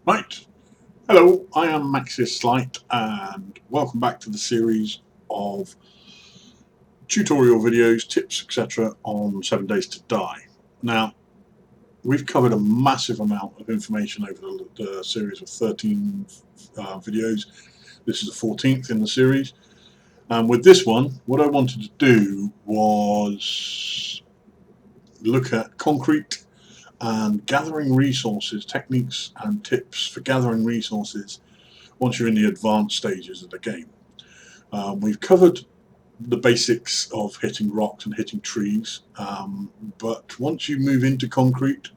Right, hello, I am Maxis Slight and welcome back to the series of tutorial videos, tips, etc. on 7 Days to Die. Now, we've covered a massive amount of information over the series of 13 videos. This is the 14th in the series. And with this one, what I wanted to do was look at concrete and gathering resources, techniques and tips for gathering resources once you're in the advanced stages of the game. We've covered the basics of hitting rocks and hitting trees, but once you move into concrete,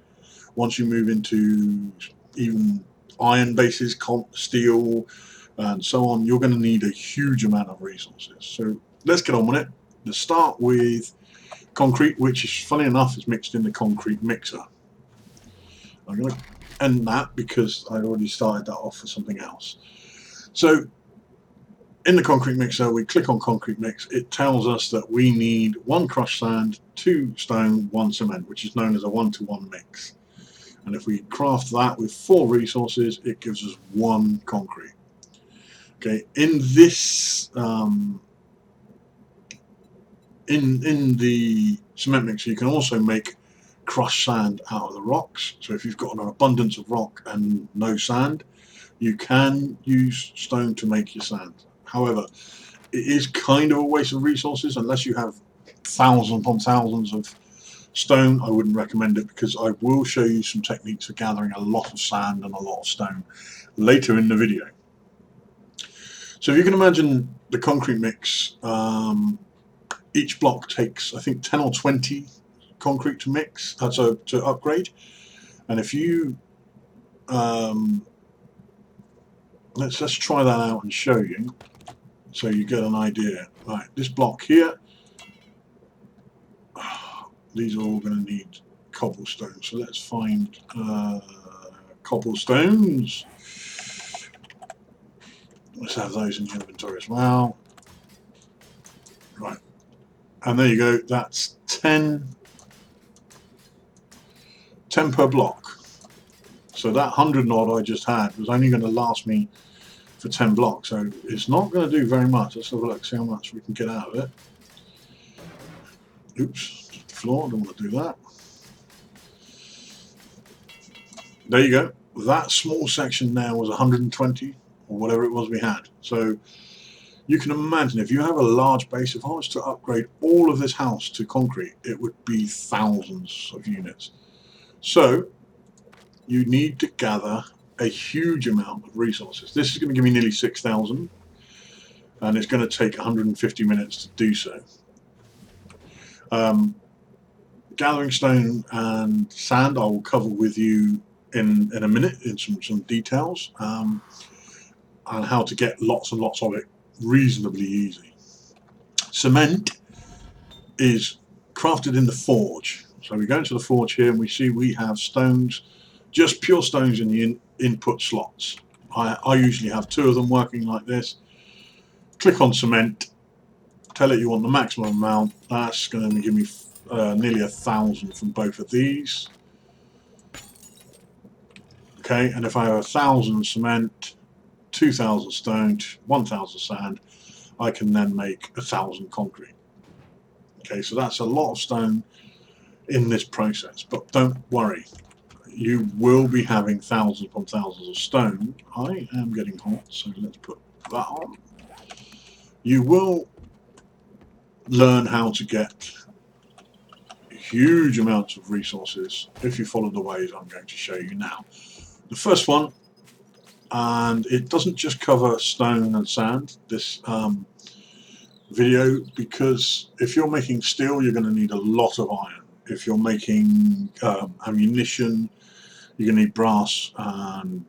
once you move into even iron bases, steel and so on, you're going to need a huge amount of resources. So let's get on with it. Let's start with concrete, which is, funny enough, is mixed in the concrete mixer. I'm going to end that because I already started that off for something else. So in the concrete mixer, we click on concrete mix. It tells us that we need 1 crushed sand, 2 stone, 1 cement, which is known as a 1-to-1 mix. And if we craft that with 4 resources, it gives us 1 concrete. Okay, in this in the cement mixer, you can also make crushed sand out of the rocks. So if you've got an abundance of rock and no sand, you can use stone to make your sand. However, it is kind of a waste of resources unless you have thousands upon thousands of stone. I wouldn't recommend it because I will show you some techniques for gathering a lot of sand and a lot of stone later in the video. So if you can imagine the concrete mix, each block takes, I think, 10 or 20 concrete to mix, to upgrade. And if you let's try that out and show you, so you get an idea. Right, this block here, these are all going to need cobblestone. So let's find cobblestones. Let's have those in the inventory as well. Right, and there you go. That's 10 per block. So that 100 knot I just had was only going to last me for 10 blocks, so it's not going to do very much. Let's have a look, see how much we can get out of it. Oops, the floor, I don't want to do that. There you go. That small section there was 120 or whatever it was we had. So you can imagine if you have a large base, if I was to upgrade all of this house to concrete, it would be thousands of units. So you need to gather a huge amount of resources. This is going to give me nearly 6,000, and it's going to take 150 minutes to do so. Gathering stone and sand I will cover with you in a minute in some details, and how to get lots and lots of it reasonably easy. Cement is crafted in the forge. So we go into the forge here and we see we have stones, just pure stones in the input slots. I usually have 2 of them working like this. Click on cement, tell it you want the maximum amount. That's going to give me nearly 1,000 from both of these. Okay, and if I have 1,000 cement, 2,000 stone, 1,000 sand, I can then make 1,000 concrete. Okay, so that's a lot of stone in this process, but don't worry, you will be having thousands upon thousands of stone. I am getting hot, so let's put that on. You will learn how to get huge amounts of resources if you follow the ways I'm going to show you now. The first one, and it doesn't just cover stone and sand, this video, because if you're making steel, you're going to need a lot of iron. If you're making ammunition, you're going to need brass and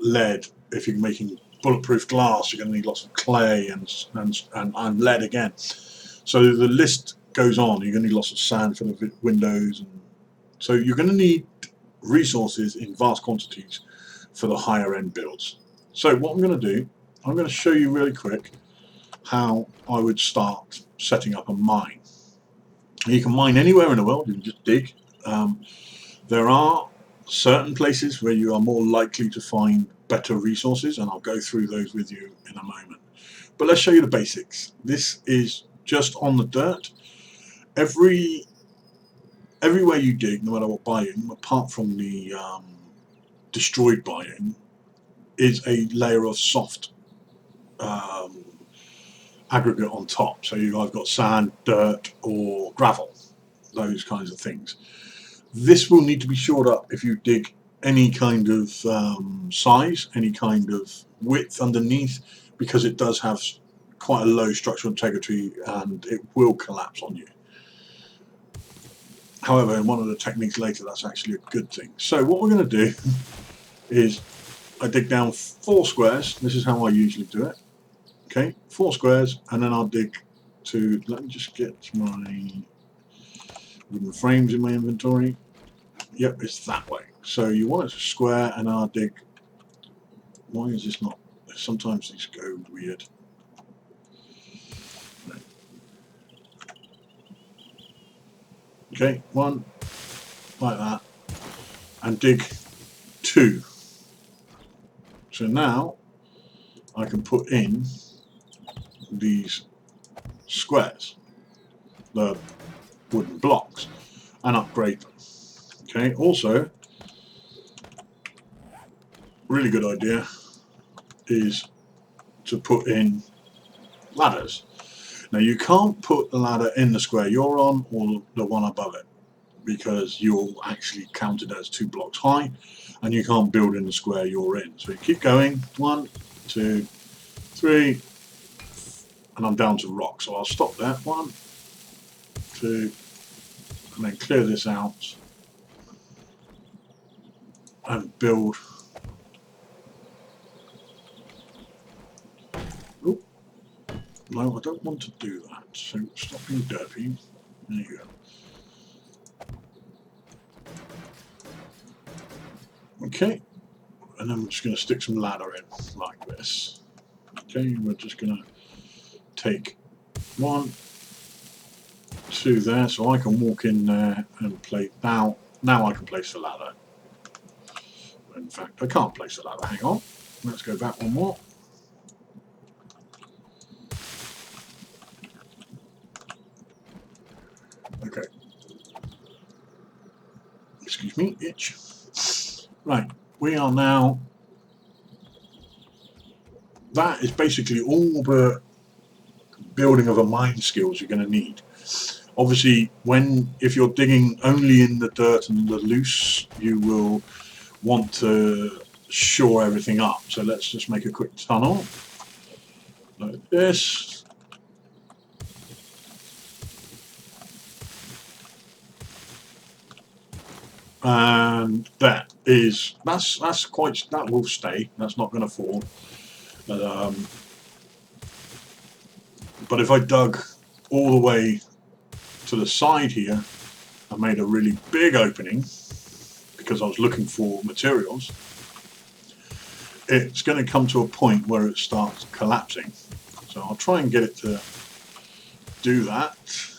lead. If you're making bulletproof glass, you're going to need lots of clay and lead again. So the list goes on. You're going to need lots of sand for the windows, and so you're going to need resources in vast quantities for the higher end builds. So what I'm going to do, I'm going to show you really quick how I would start setting up a mine. You can mine anywhere in the world. You can just dig. There are certain places where you are more likely to find better resources, and I'll go through those with you in a moment. But let's show you the basics. This is just on the dirt. Everywhere you dig, no matter what biome, apart from the destroyed biome, is a layer of soft aggregate on top. So I've got sand, dirt, or gravel, those kinds of things. This will need to be shored up if you dig any kind of size, any kind of width underneath, because it does have quite a low structural integrity and it will collapse on you. However, in one of the techniques later, that's actually a good thing. So what we're going to do is I dig down 4 squares. This is how I usually do it. Okay, 4 squares, and then I'll dig to, let me just get my wooden frames in my inventory. Yep, it's that way. So you want it to square, and I'll dig. Why is this not? Sometimes these go weird. Okay, 1 like that, and dig 2. So now I can put in these squares, the wooden blocks, and upgrade them. Okay, also, really good idea is to put in ladders. Now you can't put the ladder in the square you're on or the one above it, because you'll actually count it as 2 blocks high, and you can't build in the square you're in. So you keep going, 1, 2, 3, and I'm down to rock. So I'll stop there, 1, 2, and then clear this out and build. Oh, no, I don't want to do that. So stop being derpy. There you go. Okay, and then we're just going to stick some ladder in like this. Okay, we're just going to take 1, 2 there, so I can walk in there and play. Now I can place the ladder. In fact, I can't place the ladder. Hang on. Let's go back one more. Okay. Excuse me, itch. Right, we are now. That is basically all the building of a mine skills you're going to need. Obviously, if you're digging only in the dirt and the loose, you will want to shore everything up. So let's just make a quick tunnel like this. And that will stay. That's not going to fall. But if I dug all the way to the side here, I made a really big opening because I was looking for materials. It's going to come to a point where it starts collapsing. So I'll try and get it to do that.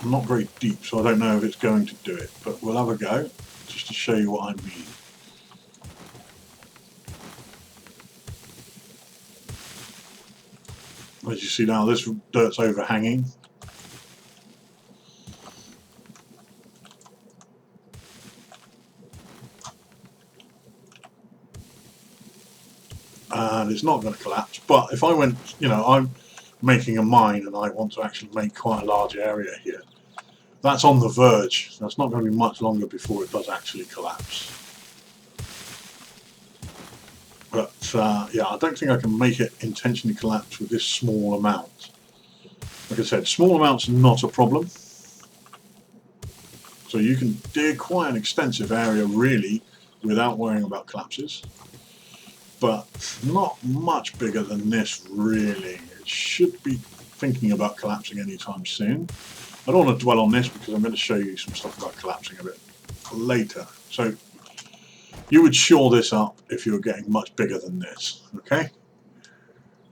I'm not very deep, so I don't know if it's going to do it, but we'll have a go just to show you what I mean. As you see now, this dirt's overhanging. And it's not going to collapse, but if I went, I'm making a mine and I want to actually make quite a large area here. That's on the verge. That's not going to be much longer before it does actually collapse. But yeah, I don't think I can make it intentionally collapse with this small amount. Like I said, small amounts are not a problem. So you can dig quite an extensive area really without worrying about collapses. But not much bigger than this really. It should be thinking about collapsing anytime soon. I don't want to dwell on this because I'm going to show you some stuff about collapsing a bit later. So you would shore this up if you were getting much bigger than this, okay?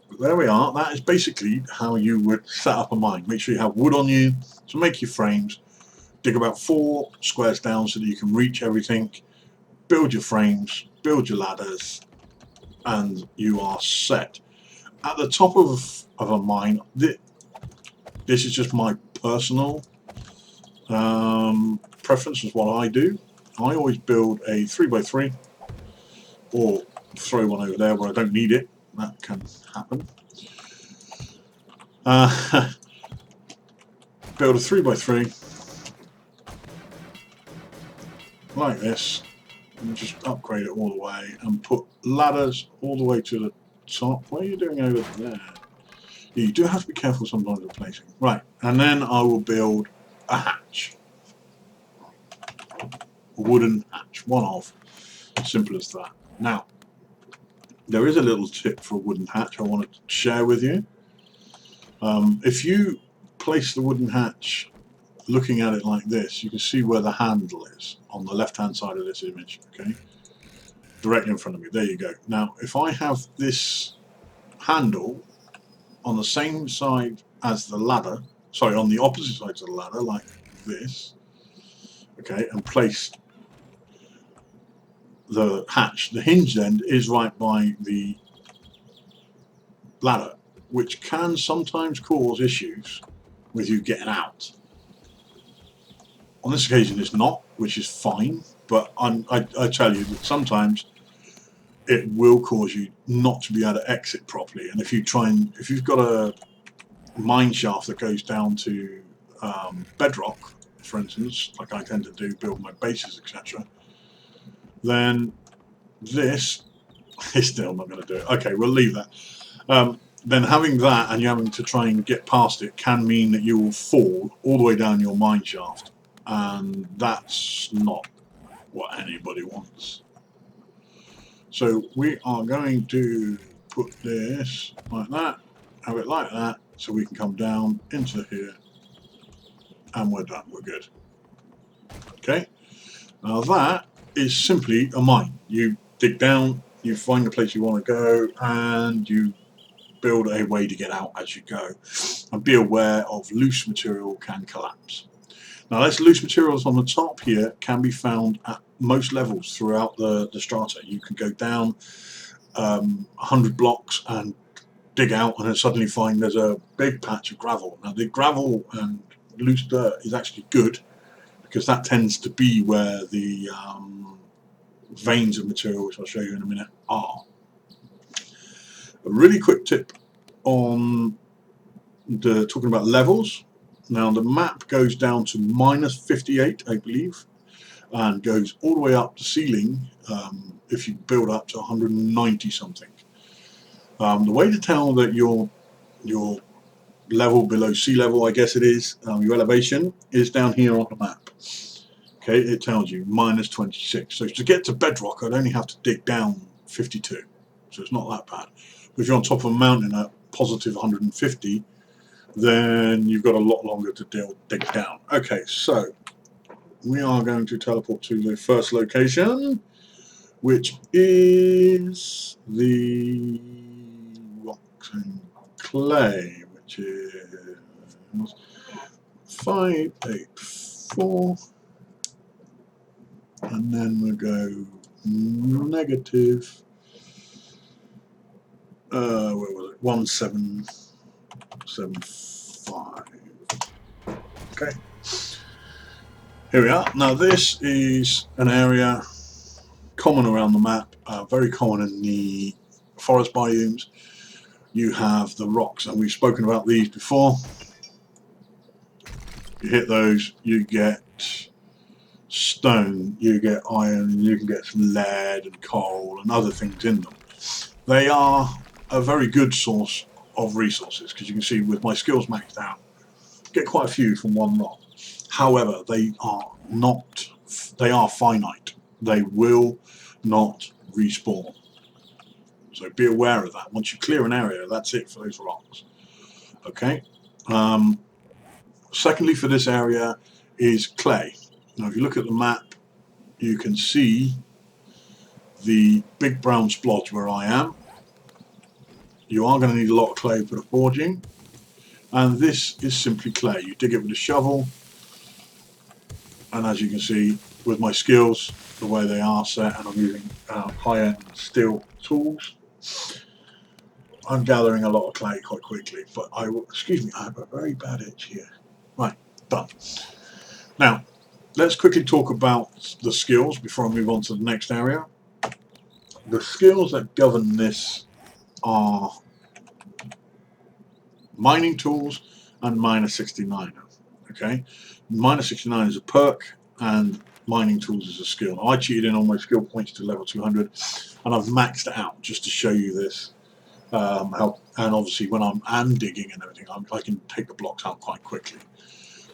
But there we are. That is basically how you would set up a mine. Make sure you have wood on you to make your frames. dig about 4 squares down so that you can reach everything, build your frames, build your ladders, and you are set. At the top of a mine, this is just my personal preference, is what I do. I always build a 3x3, or throw one over there where I don't need it. That can happen. Build a 3x3 like this, and just upgrade it all the way, and put ladders all the way to the top. What are you doing over there? You do have to be careful sometimes with placing. Right, and then I will build a hatch. A wooden hatch, one of. Simple as that. Now, there is a little tip for a wooden hatch I want to share with you. If you place the wooden hatch looking at it like this, you can see where the handle is on the left hand side of this image, okay? Directly in front of me, there you go. Now, if I have this handle on the same side as the ladder, sorry, on the opposite side of the ladder, like this, okay, and place the hatch, the hinged end is right by the ladder, which can sometimes cause issues with you getting out. On this occasion it's not, which is fine, but I tell you that sometimes it will cause you not to be able to exit properly. And if you've got a mine shaft that goes down to bedrock, for instance, like I tend to do, build my bases, etc., then this is still not going to do it. Okay, we'll leave that. Then having that and you having to try and get past it can mean that you will fall all the way down your mine shaft, and that's not what anybody wants. So we are going to put this like that, have it like that, so we can come down into here, and we're done, we're good. Okay, now that is simply a mine. You dig down, you find the place you want to go, and you build a way to get out as you go. And be aware of loose material can collapse. Now, this loose materials on the top here can be found at most levels throughout the strata. You can go down 100 blocks and dig out, and then suddenly find there's a big patch of gravel. Now, the gravel and loose dirt is actually good, because that tends to be where the veins of material, which I'll show you in a minute, are. A really quick tip on talking about levels. Now, the map goes down to -58, I believe, and goes all the way up to ceiling if you build up to 190 something. The way to tell that your level below sea level, I guess it is, your elevation, is down here on the map. Okay, it tells you -26. So to get to bedrock, I'd only have to dig down 52. So it's not that bad. But if you're on top of a mountain at positive 150, then you've got a lot longer to dig down. Okay, so we are going to teleport to the first location, which is the rocks and clay, which is 584, and then we'll go negative, where was it, 1775. Okay, here we are. Now, this is an area common around the map, very common in the forest biomes. You have the rocks, and we've spoken about these before. You hit those, you get stone, you get iron, and you can get some lead and coal and other things in them. They are a very good source of resources, because you can see with my skills maxed out, get quite a few from one rock. However, they are finite. They will not respawn. So be aware of that. Once you clear an area, that's it for those rocks. Okay. Secondly, for this area is clay. Now, if you look at the map, you can see the big brown splodge where I am. You are going to need a lot of clay for the forging, and this is simply clay. You dig it with a shovel, And as you can see, with my skills, the way they are set, and I'm using high-end steel tools, I'm gathering a lot of clay quite quickly. But excuse me, I have a very bad itch here. Right, done. Now, let's quickly talk about the skills before I move on to the next area. The skills that govern this are mining tools and miner 69er. Okay, miner 69 is a perk and mining tools is a skill. I cheated in on my skill points to level 200 and I've maxed it out just to show you this. And obviously when I'm digging and everything, I can take the blocks out quite quickly.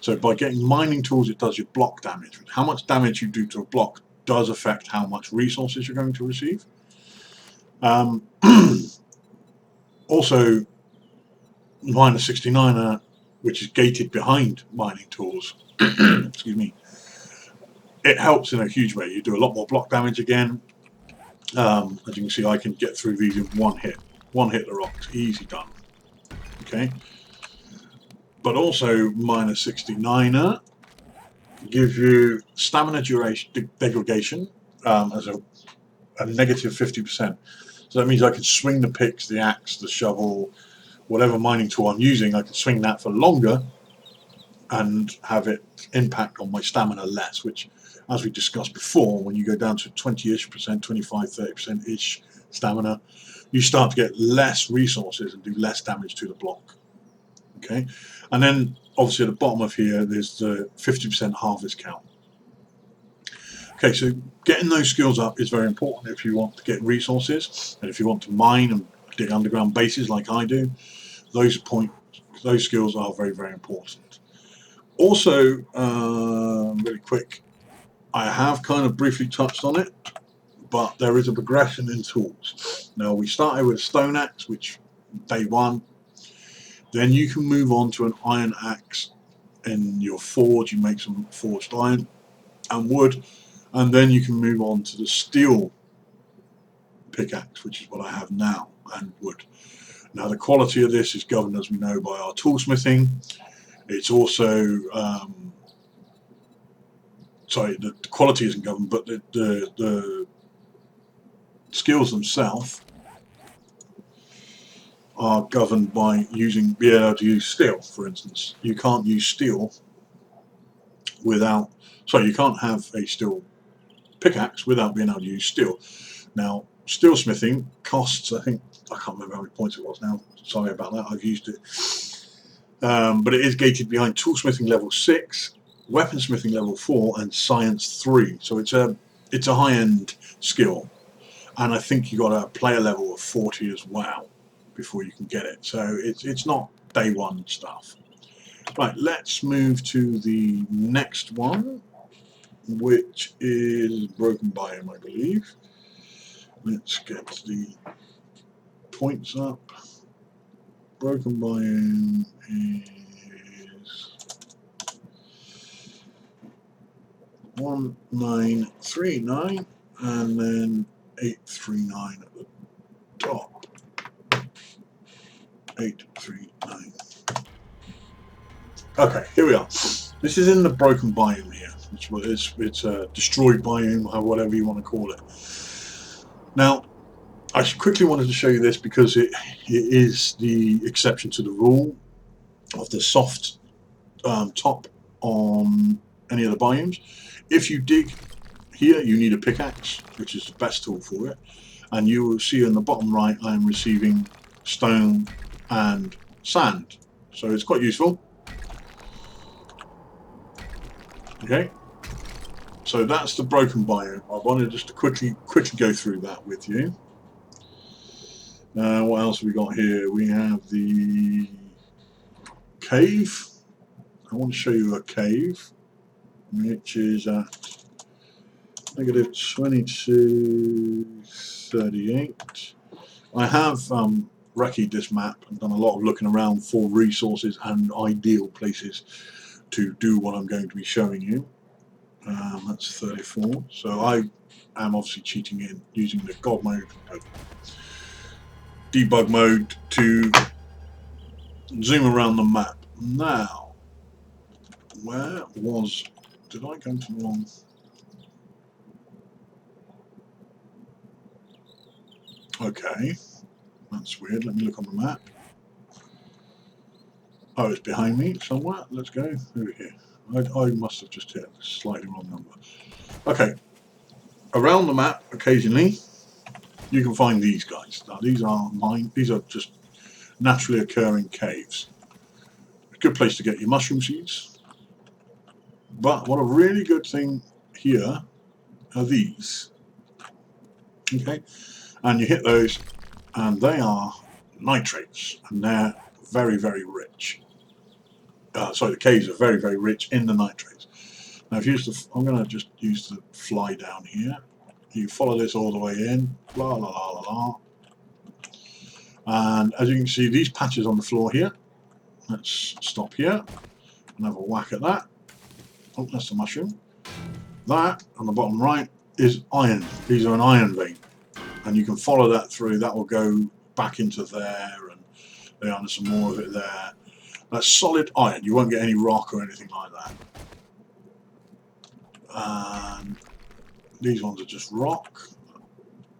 So by getting mining tools, it does your block damage. How much damage you do to a block does affect how much resources you're going to receive. Also, miner 69er, which is gated behind mining tools, excuse me, it helps in a huge way. You do a lot more block damage again. As you can see, I can get through these in one hit. One hit the rocks, easy done. Okay. But also, miner 69er gives you stamina duration degradation as a negative 50%. So that means I can swing the picks, the axe, the shovel, whatever mining tool I'm using, I can swing that for longer and have it impact on my stamina less, which, as we discussed before, when you go down to 20-ish%, 25, 30%-ish stamina, you start to get less resources and do less damage to the block. Okay, and then obviously at the bottom of here, there's the 50% harvest count. Okay, so getting those skills up is very important if you want to get resources, and if you want to mine and dig underground bases like I do, those skills are very, very important. Also, really quick, I have kind of briefly touched on it, but there is a progression in tools. Now, we started with a stone axe, which day one. Then you can move on to an iron axe in your forge. You make some forged iron and wood, and then you can move on to the steel pickaxe, which is what I have now, and wood. Now, the quality of this is governed, as we know, by our toolsmithing. It's also sorry, the quality isn't governed, but the skills themselves are governed by being able to use steel. For instance, you can't use steel without, sorry, you can't have a steel pickaxe without being able to use steel. Now, steel smithing costs, I think, I can't remember how many points it was now, sorry about that, I've used it. But it is gated behind toolsmithing level 6, weaponsmithing level 4, and science 3. So it's a high-end skill, and I think you got a player level of 40 as well before you can get it. So it's not day one stuff. Right, let's move to the next one, which is broken biome, I believe. Let's get the points up. Broken biome is 1939 and then 839 at the top. 839. Okay, here we are. This is in the broken biome here, which it's a destroyed biome, or whatever you want to call it. Now, I quickly wanted to show you this because it is the exception to the rule of the soft top on any of the biomes. If you dig here, you need a pickaxe, which is the best tool for it. And you will see in the bottom right, I am receiving stone and sand. So it's quite useful. Okay, so that's the broken biome. I wanted just to quickly go through that with you. What else have we got here? We have the cave. I want to show you a cave, which is at negative 2238. I have recce'd this map and done a lot of looking around for resources and ideal places to do what I'm going to be showing you. That's 34. So I am obviously cheating in using the God mode, debug mode, to zoom around the map. Now, where was did I go to the wrong? Okay, that's weird. Let me look on the map. Oh, it's behind me somewhere. Let's go over here. I must have just hit a slightly wrong number. Okay, around the map, occasionally, you can find these guys. Now, these are mine. These are just naturally occurring caves. A good place to get your mushroom seeds. But what a really good thing here are these. Okay, and you hit those, and they are nitrates, and they're very, very rich. Sorry, the caves are very, very rich in the nitrates. Now, if you use the, I'm going to just use the fly down here. You follow this all the way in, la la la la la. And as you can see, these patches on the floor here. Let's stop here and have a whack at that. Oh, that's the mushroom. That on the bottom right is iron. These are an iron vein, and you can follow that through. That will go back into there, and there's some more of it there. That's solid iron. You won't get any rock or anything like that. And these ones are just rock.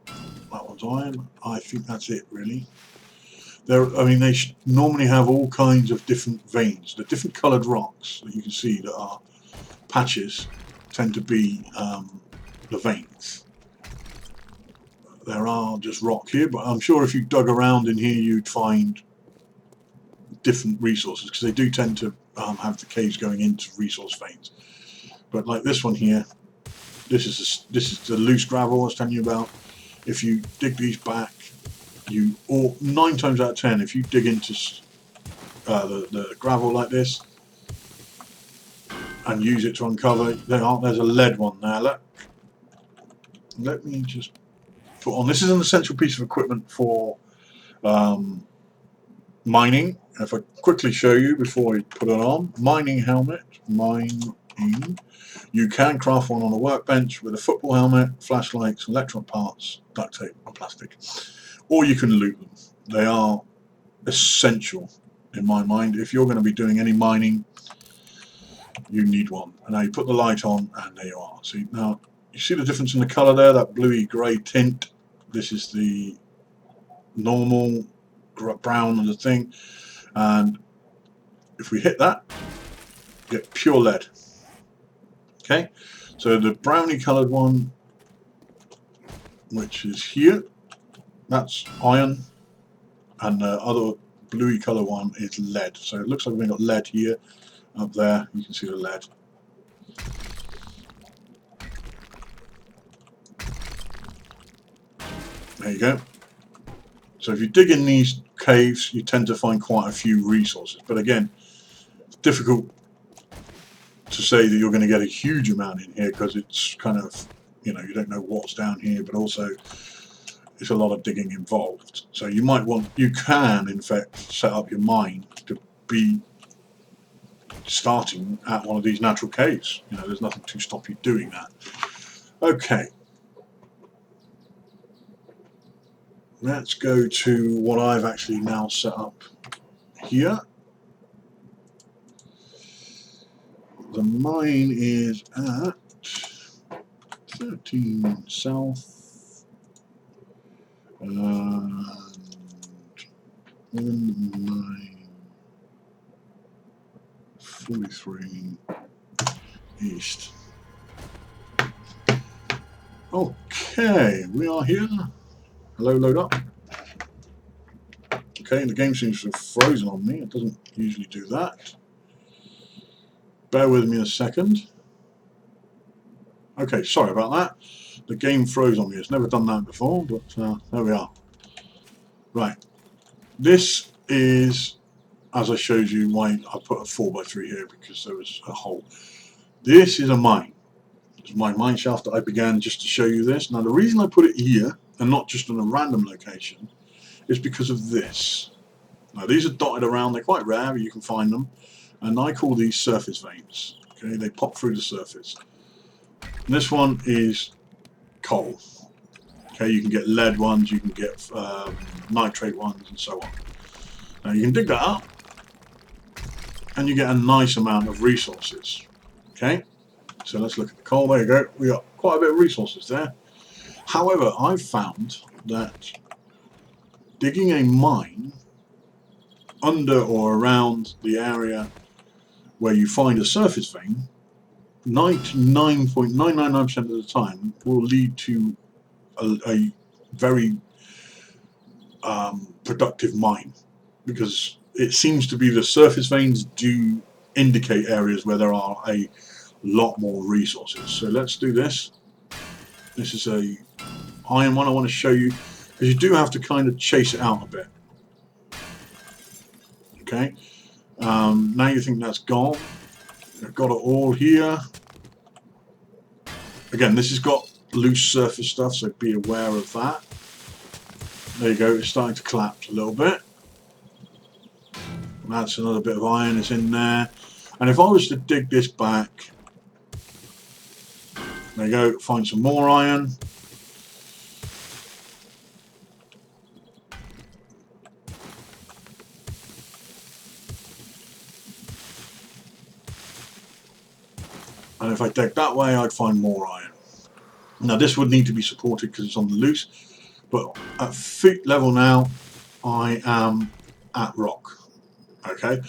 That one's iron. I think that's it, really. I mean, they normally have all kinds of different veins. The different coloured rocks that you can see that are patches tend to be the veins. There are just rock here, but I'm sure if you dug around in here, you'd find different resources, because they do tend to have the caves going into resource veins. But like this one here, this is the loose gravel I was telling you about. If you dig these back, or 9 times out of 10, if you dig into the gravel like this and use it to uncover, there's a lead one there. Let me just put on. This is an essential piece of equipment for mining. If I quickly show you before we put it on, mining helmet, mining. You can craft one on a workbench with a football helmet, flashlights, electron parts, duct tape, and plastic. Or you can loot them. They are essential in my mind. If you're going to be doing any mining, you need one. And now you put the light on, and there you are. See, now you see the difference in the colour there, that bluey grey tint. This is the normal brown of the thing. And if we hit that, you get pure lead. Okay, so the brownie coloured one, which is here, that's iron, and the other bluey colour one is lead. So it looks like we've got lead here, up there, you can see the lead. There you go. So if you dig in these caves, you tend to find quite a few resources, but again, it's difficult to say that you're going to get a huge amount in here, because it's kind of, you don't know what's down here, but also it's a lot of digging involved. So you can in fact set up your mine to be starting at one of these natural caves. There's nothing to stop you doing that. Okay, let's go to what I've actually now set up here. The mine is at 13 south and 43 east. Okay, we are here. Hello, load up. Okay, the game seems to have frozen on me. It doesn't usually do that. Bear with me a second. Okay, sorry about that. The game froze on me. It's never done that before, but there we are. Right. This is, as I showed you, why I put a 4x3 here, because there was a hole. This is a mine. It's my mine shaft that I began just to show you this. Now, the reason I put it here and not just in a random location is because of this. Now, these are dotted around. They're quite rare, but you can find them. And I call these surface veins. Okay, they pop through the surface. And this one is coal. Okay, you can get lead ones, you can get nitrate ones, and so on. Now you can dig that up, and you get a nice amount of resources. Okay, So let's look at the coal. There you go. We got quite a bit of resources there. However, I've found that digging a mine under or around the area where you find a surface vein, 99.999% of the time will lead to a very productive mine, because it seems to be the surface veins do indicate areas where there are a lot more resources. So let's do this. This is a iron one I want to show you, because you do have to kind of chase it out a bit. Okay, now you think that's gone. I've got it all here. Again, this has got loose surface stuff, so be aware of that. There you go, it's starting to collapse a little bit. That's another bit of iron is in there. And if I was to dig this back, there you go, find some more iron. And if I dig that way, I'd find more iron. Now this would need to be supported because it's on the loose, but at feet level now, I am at rock. Okay,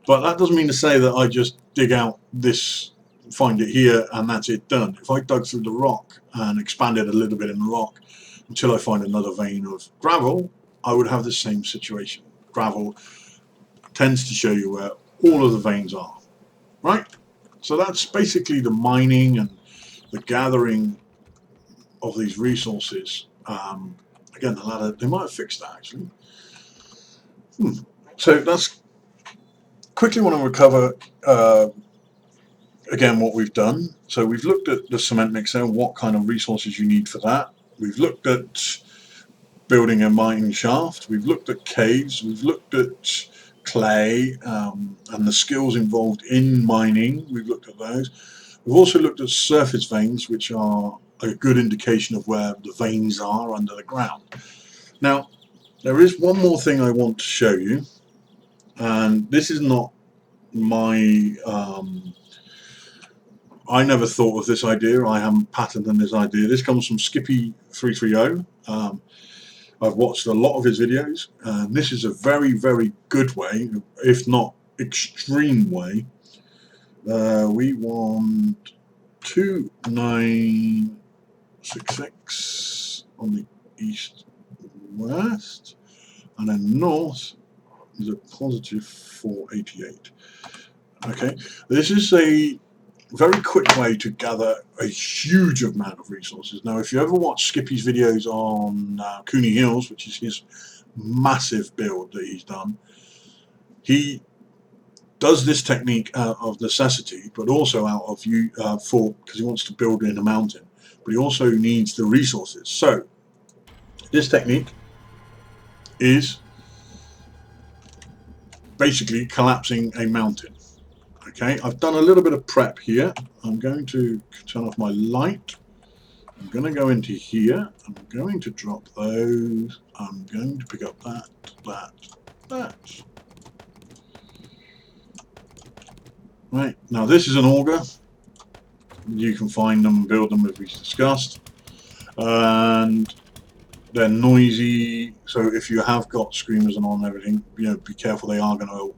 but that doesn't mean to say that I just dig out this, find it here, and that's it done. If I dug through the rock and expanded a little bit in the rock until I find another vein of gravel, I would have the same situation. Gravel tends to show you where all of the veins are, right? So that's basically the mining and the gathering of these resources. Again, the ladder, they might have fixed that actually. So that's quickly want to recover again what we've done. So we've looked at the cement mixer and what kind of resources you need for that. We've looked at building a mining shaft. We've looked at caves. We've looked at clay and the skills involved in mining. We've looked at those. We've also looked at surface veins, which are a good indication of where the veins are under the ground. Now, there is one more thing I want to show you, and this is not my I never thought of this idea. I haven't patented this idea. This comes from Skippy330. I've watched a lot of his videos, and this is a very, very good way, if not extreme way. We want 2966 on the east west, and then north is a positive 488. Okay, this is a very quick way to gather a huge amount of resources. Now, if you ever watch Skippy's videos on Cooney Hills, which is his massive build that he's done, he does this technique out of necessity, but also out of because he wants to build in a mountain, but he also needs the resources. So this technique is basically collapsing a mountain. Okay, I've done a little bit of prep here. I'm going to turn off my light. I'm going to go into here. I'm going to drop those. I'm going to pick up that. Right, now this is an auger. You can find them and build them as we discussed. And they're noisy, so if you have got screamers and on everything, you know, be careful, they are going to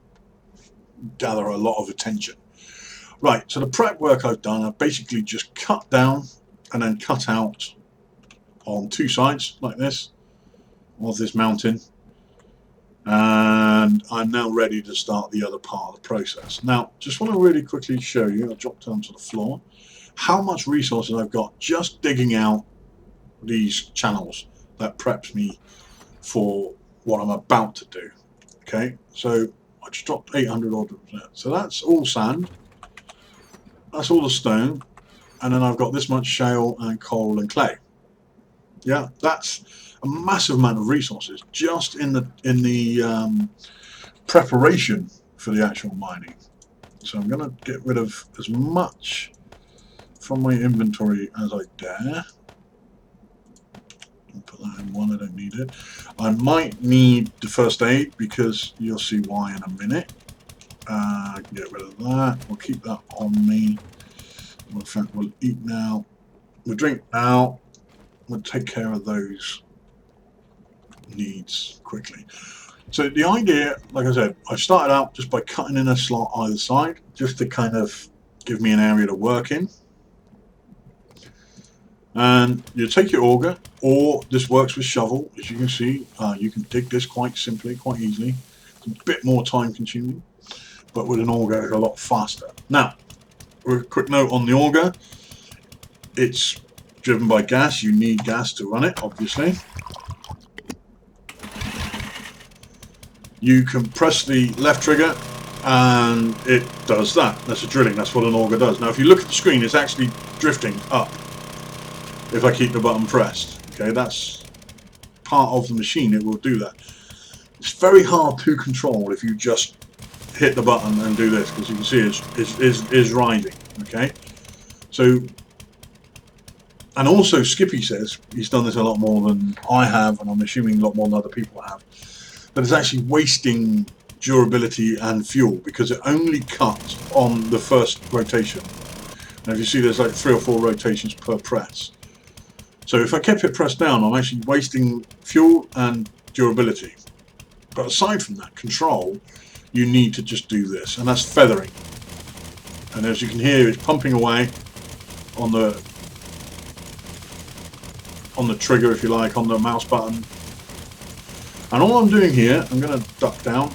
gather a lot of attention. Right, so the prep work I've done, I've basically just cut down and then cut out on two sides like this of this mountain, and I'm now ready to start the other part of the process. Now, just want to really quickly show you, I'll drop down to the floor, how much resources I've got just digging out these channels. That preps me for what I'm about to do. Okay, so I just dropped 800 odd of that. So that's all sand. That's all the stone, and then I've got this much shale and coal and clay. Yeah, that's a massive amount of resources just in the preparation for the actual mining. So I'm going to get rid of as much from my inventory as I dare. I'll put that in one, I don't need it. I might need the first aid because you'll see why in a minute. I can get rid of that. We'll keep that on me. In fact, we'll eat now, we'll drink now, we'll take care of those needs quickly. So the idea, like I said, I started out just by cutting in a slot either side, just to kind of give me an area to work in. And you take your auger, or this works with shovel, as you can see. You can dig this quite simply, quite easily. It's a bit more time consuming, but with an auger it's a lot faster. Now, a quick note on the auger. It's driven by gas. You need gas to run it, obviously. You can press the left trigger and it does that. That's a drilling. That's what an auger does. Now if you look at the screen, it's actually drifting up if I keep the button pressed. Okay, that's part of the machine. It will do that. It's very hard to control if you just hit the button and do this, because you can see it's rising. Okay, so, and also Skippy says he's done this a lot more than I have, and I'm assuming a lot more than other people have, that it's actually wasting durability and fuel because it only cuts on the first rotation. Now if you see, there's like 3 or 4 rotations per press. So if I kept it pressed down, I'm actually wasting fuel and durability. But aside from that, control, you need to just do this, and that's feathering. And as you can hear, it's pumping away on the trigger, if you like, on the mouse button. And all I'm doing here, I'm going to duck down.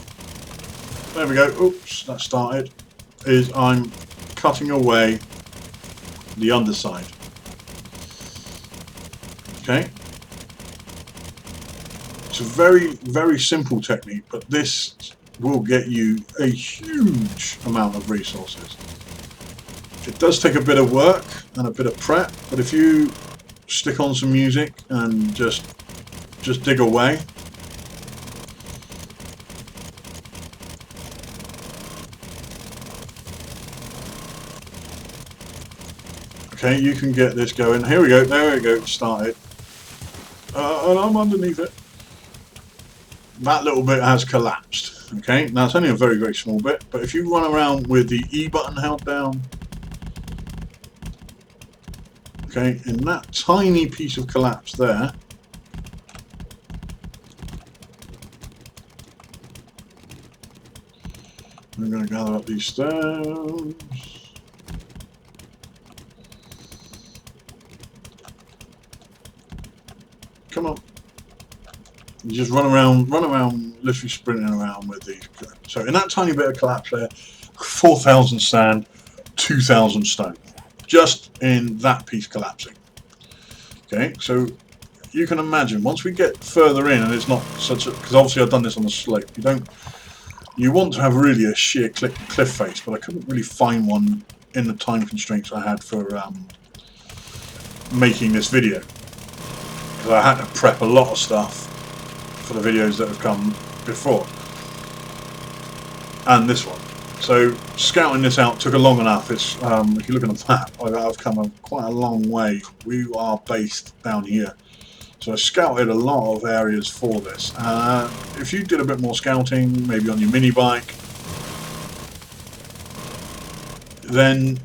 There we go. Oops, that started. Is I'm cutting away the underside. Okay. It's a very, very simple technique, but this will get you a huge amount of resources. It does take a bit of work and a bit of prep, but if you stick on some music and just dig away, okay, you can get this going. Here we go. There we go. It started. And I'm underneath it. That little bit has collapsed. Okay, now it's only a very, very small bit, but if you run around with the E button held down, okay, in that tiny piece of collapse there, we're going to gather up these stones. Come on. You just run around, literally sprinting around with these. So in that tiny bit of collapse there, 4,000 sand, 2,000 stone. Just in that piece collapsing. Okay, so you can imagine, once we get further in, and it's not such a, because obviously I've done this on the slope, you want to have really a sheer cliff face, but I couldn't really find one in the time constraints I had for making this video. Because I had to prep a lot of stuff for the videos that have come before. And this one. So scouting this out took a long enough. It's if you look at the map, I've come quite a long way. We are based down here. So I scouted a lot of areas for this. If you did a bit more scouting, maybe on your mini bike, then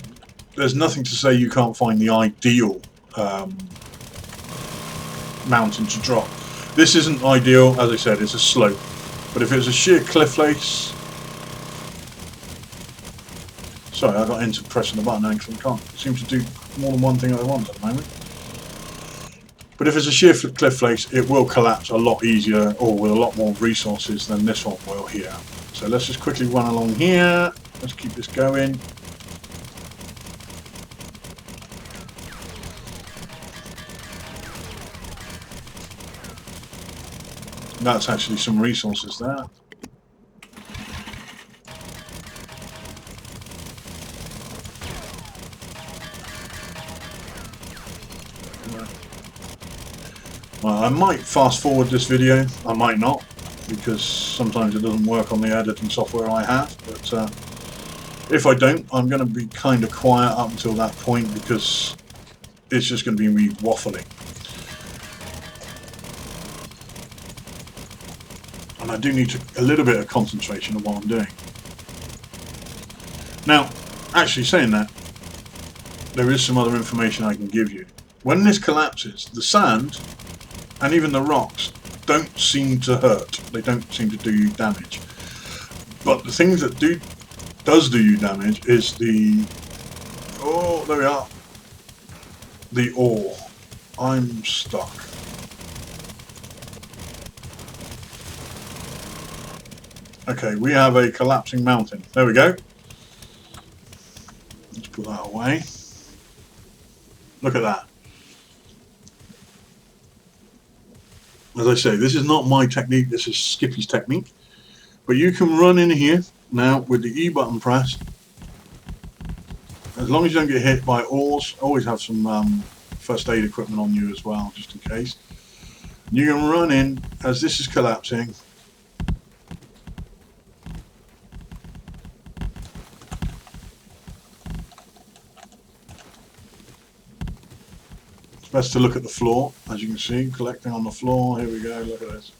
there's nothing to say you can't find the ideal mountain to drop. This isn't ideal, as I said, it's a slope. But if it's a sheer cliff face, sorry, I got into pressing the button because I can't seem to do more than one thing at once at the moment. But if it's a sheer cliff face, it will collapse a lot easier, or with a lot more resources than this one will here. So let's just quickly run along here. Let's keep this going. That's actually some resources there. Well, I might fast forward this video, I might not, because sometimes it doesn't work on the editing software I have, but if I don't, I'm going to be kind of quiet up until that point, because it's just going to be me waffling. And I do need a little bit of concentration on what I'm doing. Now, actually saying that, there is some other information I can give you. When this collapses, the sand and even the rocks don't seem to hurt. They don't seem to do you damage. But the things that does do you damage is the... Oh, there we are. The ore. I'm stuck. Okay, we have a collapsing mountain. There we go. Let's put that away. Look at that. As I say, this is not my technique, this is Skippy's technique. But you can run in here now with the E button pressed. As long as you don't get hit by ores, always have some first aid equipment on you as well, just in case. You can run in as this is collapsing. It's best to look at the floor, as you can see, collecting on the floor. Here we go, look at this.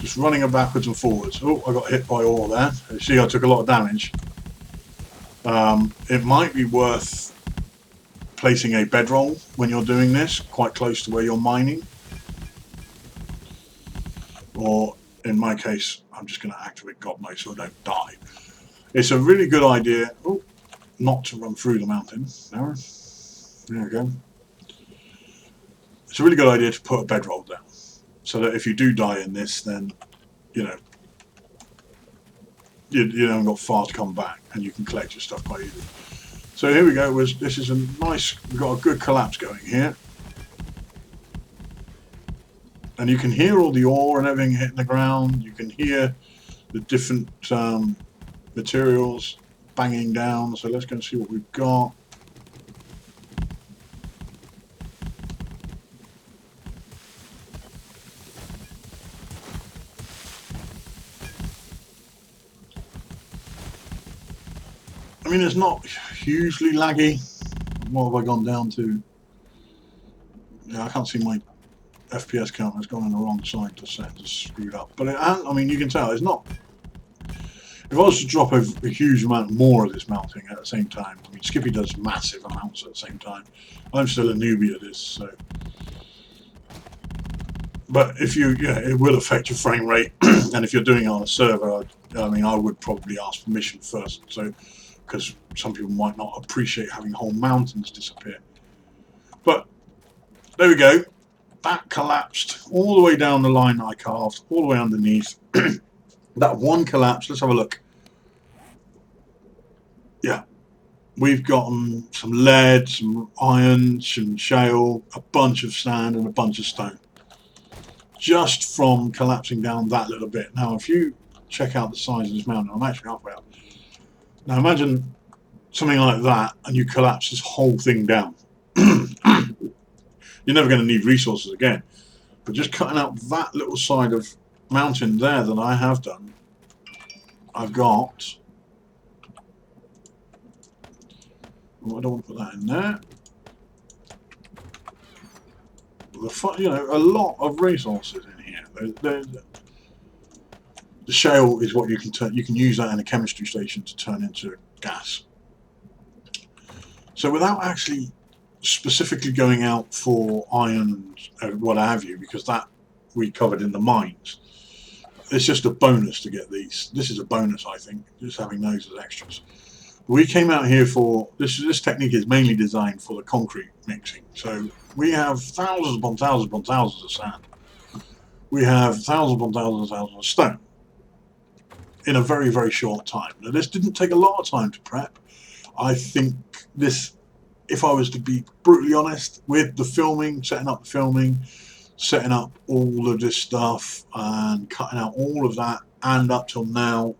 Just running it backwards and forwards. Oh, I got hit by ore there. You see, I took a lot of damage. It might be worth placing a bedroll when you're doing this, quite close to where you're mining. Or, in my case, I'm just going to activate God mode so I don't die. It's a really good idea, not to run through the mountain. There we go. It's a really good idea to put a bedroll down, so that if you do die in this, then, you know, you haven't got far to come back, and you can collect your stuff quite easily. So here we go. This is a nice. We've got a good collapse going here, and you can hear all the ore and everything hitting the ground. You can hear the different materials banging down. So let's go and see what we've got. I mean, it's not hugely laggy. What have I gone down to? Yeah, I can't see my FPS count. It's gone on the wrong side to set. It's screwed up. But I mean, you can tell it's not. If I was to drop a huge amount more of this melting at the same time, I mean, Skippy does massive amounts at the same time. I'm still a newbie at this, so. But if you, yeah, it will affect your frame rate. And if you're doing it on a server, I mean, I would probably ask permission first. So. Because some people might not appreciate having whole mountains disappear. But there we go. That collapsed all the way down the line that I carved, all the way underneath. That one collapse. Let's have a look. Yeah, we've got some lead, some iron, some shale, a bunch of sand, and a bunch of stone. Just from collapsing down that little bit. Now, if you check out the size of this mountain, I'm actually halfway up. Now imagine something like that and you collapse this whole thing down. You're never going to need resources again. But just cutting out that little side of mountain there that I have done, I've got... Oh, I don't want to put that in there. You know, a lot of resources in here. The shale is what you can turn. You can use that in a chemistry station to turn into gas. So without actually specifically going out for iron and what have you, because that we covered in the mines, it's just a bonus to get these. This is a bonus, I think, just having those as extras. We came out here for this. This technique is mainly designed for the concrete mixing. So we have thousands upon thousands upon thousands of sand. We have thousands upon thousands and thousands of stone. In a very, very short time. Now, this didn't take a lot of time to prep. I think this, if I was to be brutally honest, with the filming, setting up the filming, setting up all of this stuff, and cutting out all of that, and up till now,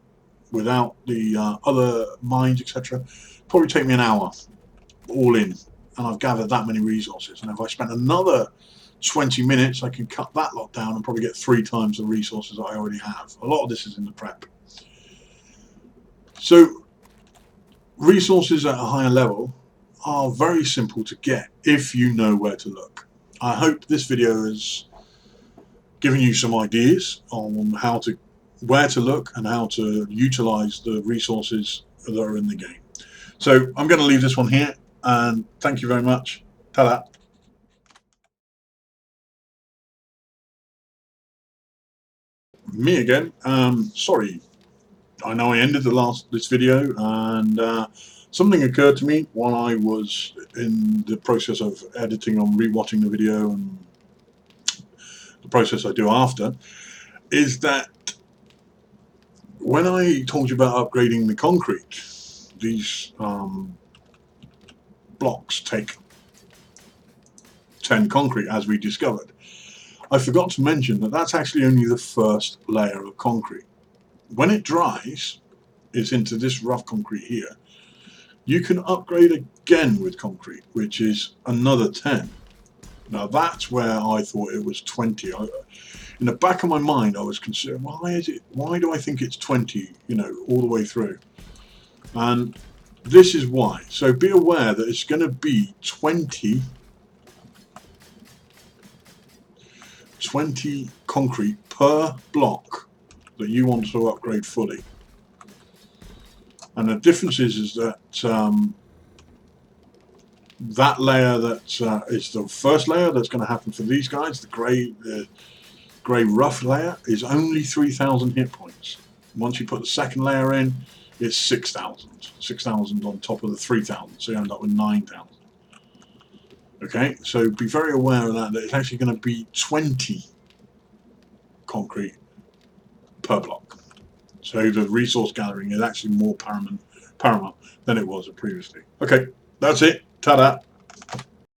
without the other mines, etc., probably take me an hour, all in. And I've gathered that many resources. And if I spent another 20 minutes, I can cut that lot down and probably get 3 times the resources that I already have. A lot of this is in the prep. So resources at a higher level are very simple to get if you know where to look. I hope this video has given you some ideas on where to look and how to utilize the resources that are in the game. So I'm going to leave this one here. and thank you very much. Ta-da. Me again. Sorry, I know I ended this video, and something occurred to me while I was in the process of editing on rewatching the video, and the process I do after is that when I told you about upgrading the concrete, these blocks take 10 concrete, as we discovered. I forgot to mention that that's actually only the first layer of concrete. When it dries, it's into this rough concrete here. You can upgrade again with concrete, which is another 10. Now that's where I thought it was 20. In the back of my mind, I was considering, why do I think it's 20, all the way through? And this is why. So be aware that it's going to be 20 concrete per block that you want to upgrade fully. And the difference is that that layer that is the first layer that's going to happen for these guys, the grey rough layer, is only 3,000 hit points. Once you put the second layer in, it's 6,000. 6,000 on top of the 3,000, so you end up with 9,000. Okay, so be very aware of that it's actually going to be 20 concrete per block. So the resource gathering is actually more paramount than it was previously. Okay, that's it. Ta-da.